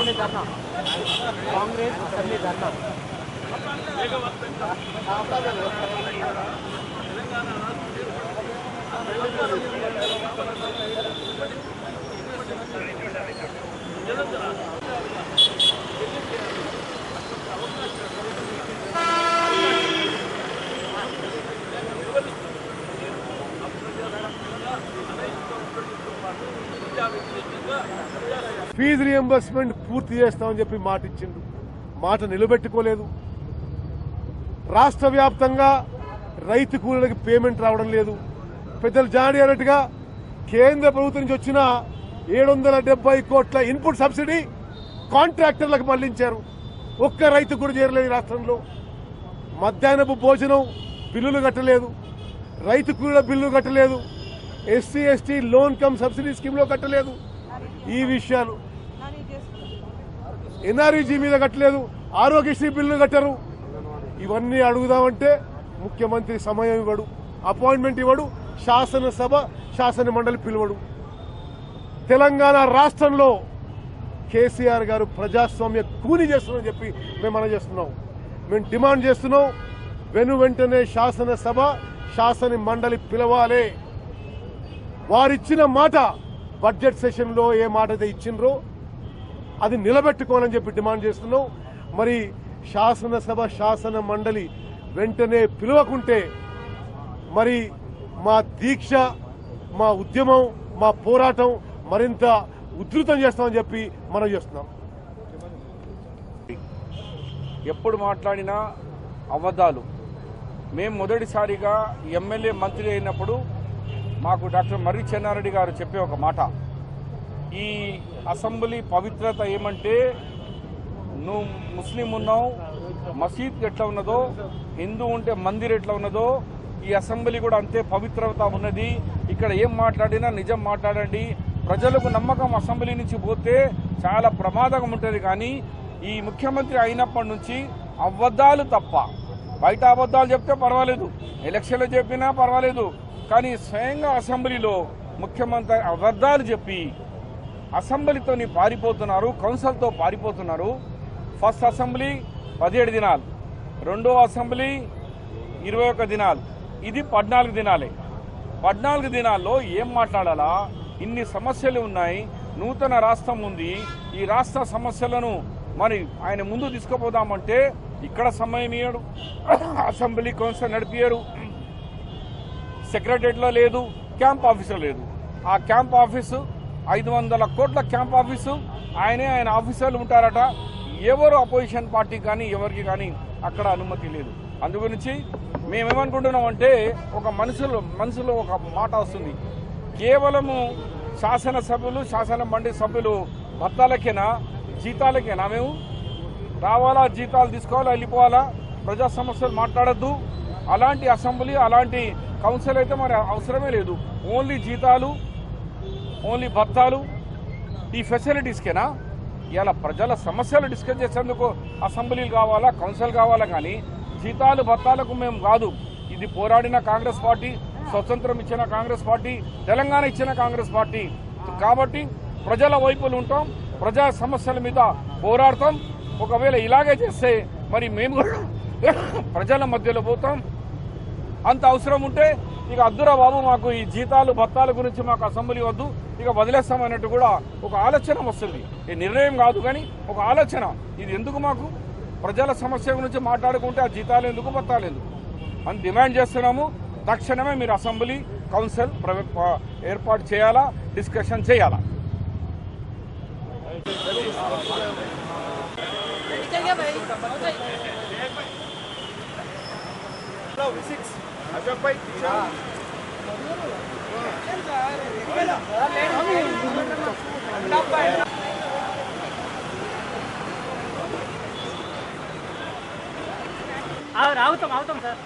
Assembly ధర్నా Congress assembly ధర్నా fee reimbursement పూర్తి చేస్తామని చెప్పి మాట ఇచ్చిండు, మాట నిలబెట్టుకోలేదు. రాష్ట్ర వ్యాప్తంగా రైతు కూలీలకు పేమెంట్ రావడం లేదు. పెద్దలు జాడి అన్నట్టుగా కేంద్ర ప్రభుత్వం నుంచి వచ్చిన 770 కోట్ల ఇన్పుట్ సబ్సిడీ కాంట్రాక్టర్లకు మళ్లించారు. ఒక్క రైతు కూడా చేరలేదు రాష్ట్రంలో. మధ్యాహ్నపు భోజనం బిల్లులు కట్టలేదు, రైతు కూలీల బిల్లు కట్టలేదు, SC ST loan come subsidy స్కీమ్లో కట్టలేదు. ఈ విషయాలు ఎన్ఆర్ఈజీ మీద కట్టలేదు, ఆరోగ్యశ్రీ బిల్లు కట్టరు. ఇవన్నీ అడుగుదామంటే ముఖ్యమంత్రి సమయం ఇవ్వడు, అపాయింట్మెంట్ ఇవ్వడు, శాసనసభ శాసన మండలి పిలువడు. తెలంగాణ రాష్ట్రంలో కేసీఆర్ గారు ప్రజాస్వామ్య కూని చేస్తున్నారని చెప్పి మేము మనం చేస్తున్నాం. మేము డిమాండ్ చేస్తున్నాం, వెంటనే శాసనసభ శాసన మండలి పిలవాలి. వారిచ్చిన మాట బడ్జెట్ సెషన్లో ఏ మాట అయితే ఇచ్చిండ్రో అది నిలబెట్టుకోవాలని చెప్పి డిమాండ్ చేస్తున్నాం. మరి శాసనసభ శాసన మండలి వెంటనే పిలవకుంటే మరి మా దీక్ష, మా ఉద్యమం, మా పోరాటం మరింత ఉధృతం చేస్తామని చెప్పి మనం చేస్తున్నాం. ఎప్పుడు మాట్లాడినా అబద్ధాలు. మేము మొదటిసారిగా ఎమ్మెల్యే మంత్రి అయినప్పుడు మాకు డాక్టర్ మర్రి చెన్నారెడ్డి గారు చెప్పే ఒక మాట, ఈ అసెంబ్లీ పవిత్రత ఏమంటే నువ్వు ముస్లిం ఉన్నావు, మసీద్ ఎట్లా ఉన్నదో, హిందూ ఉంటే మందిర్ ఎట్లా ఉన్నదో ఈ అసెంబ్లీ కూడా అంతే పవిత్రత ఉన్నది. ఇక్కడ ఏం మాట్లాడినా నిజం మాట్లాడండి. ప్రజలకు నమ్మకం అసెంబ్లీ నుంచి పోతే చాలా ప్రమాదం ఉంటుంది. కానీ ఈ ముఖ్యమంత్రి అయినప్పటి నుంచి అబద్ధాలు తప్ప, బయట అబద్ధాలు చెప్తే పర్వాలేదు, ఎలక్షన్లు చెప్పినా పర్వాలేదు, కానీ స్వయంగా అసెంబ్లీలో ముఖ్యమంత్రి అబద్ధాలు చెప్పి అసెంబ్లీతోని పారిపోతున్నారు, కౌన్సిల్తో పారిపోతున్నారు. ఫస్ట్ అసెంబ్లీ 17 దినాలు, రెండో అసెంబ్లీ 21 దినాలు, ఇది 14 దినాలే. 14 దినాల్లో ఏం మాట్లాడాలా? ఇన్ని సమస్యలు ఉన్నాయి, నూతన రాష్ట్రం ఉంది. ఈ రాష్ట్ర సమస్యలను మరి ఆయన ముందు తీసుకుపోదామంటే ఇక్కడ సమయం ఇయ్యడు, అసెంబ్లీ కౌన్సిల్ నడిపియరు, సెక్రటరియట్లో లేదు, క్యాంప్ ఆఫీసులో లేదు. ఆ క్యాంప్ ఆఫీసు 500 కోట్ల క్యాంప్ ఆఫీసు, ఆయన ఆఫీసర్లు ఉంటారట. ఎవరు అపోజిషన్ పార్టీ కానీ ఎవరికి కానీ అక్కడ అనుమతి లేదు. అందుగురించి మేమేమనుకుంటున్నామంటే ఒక మనసులో ఒక మాట వస్తుంది, కేవలము శాసనసభ్యులు శాసన మండలి సభ్యులు భత్తాలకేనా జీతాలకేనా మేము రావాలా, జీతాలు తీసుకోవాలా, వెళ్ళిపోవాలా, ప్రజా సమస్యలు మాట్లాడద్దు. అలాంటి అసెంబ్లీ అలాంటి కౌన్సిల్ అయితే మరి అవసరమే లేదు. ఓన్లీ జీతాలు, ఓన్లీ భత్తాలు, ఈ ఫెసిలిటీస్కేనా? ఇలా ప్రజల సమస్యలు డిస్కస్ చేసేందుకు అసెంబ్లీలు కావాలా, కౌన్సిల్ కావాలా, కానీ జీతాలు భత్తాలకు మేము కాదు. ఇది పోరాడిన కాంగ్రెస్ పార్టీ, స్వతంత్రం ఇచ్చిన కాంగ్రెస్ పార్టీ, తెలంగాణ ఇచ్చిన కాంగ్రెస్ పార్టీ. కాబట్టి ప్రజల వైపులు ఉంటాం, ప్రజా సమస్యల మీద పోరాడతాం. ఒకవేళ ఇలాగే చేస్తే మరి మేము ప్రజల మధ్యలో పోతాం. అంత అవసరం ఉంటే ఇక అద్దురా బాబు, మాకు ఈ జీతాలు భత్తాల గురించి మాకు అసెంబ్లీ వద్దు, ఇక వదిలేస్తామన్నట్టు కూడా ఒక ఆలోచన వస్తుంది. ఈ నిర్ణయం కాదు కానీ ఒక ఆలోచన, ఇది ఎందుకు మాకు ప్రజల సమస్య గురించి మాట్లాడుకుంటే ఆ జీతాలు ఎందుకు భత్తాలు ఎందుకు అని డిమాండ్ చేస్తున్నాము. తక్షణమే మీరు అసెంబ్లీ కౌన్సిల్ ఏర్పాటు చేయాలా, డిస్కషన్ చేయాలా. అవుతాం సార్.